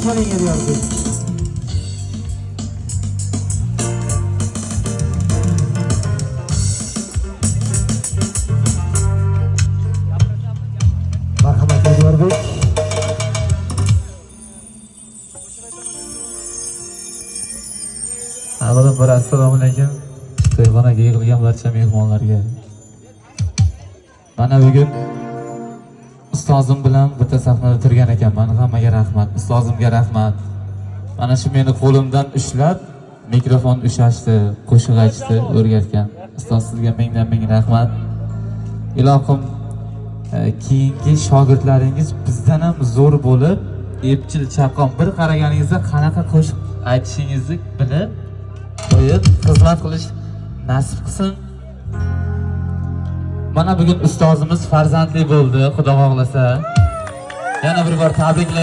qo'ling Elyorbek. Marhamat Elyorbek. Avvalambor assalomu alaykum. To'yxonaga yig'ilgan barcha mehmonlarga. Mana bugun ustozim bilan bitta sahnada turgan ekanman. Hammaga rahmat, ustozimga rahmat. Mana shu meni qo'limdan ushlab, mikrofon ushlashni, qo'shiq aytishni o'rgatgan. Ustoz sizga ming rahmat. Ilohim, keyingi shogirdlaringiz bizdan ham zo'r bo'lib, epchil chaqon bir qaraganingizda qanaqa qo'shiq aytishingizni bilib, qo'yib xizmat qilish nasib qilsin. Mana bugun ustozimiz farzandli bo'ldi, Xudo xohlasa. Yana bir bor tabriklayman.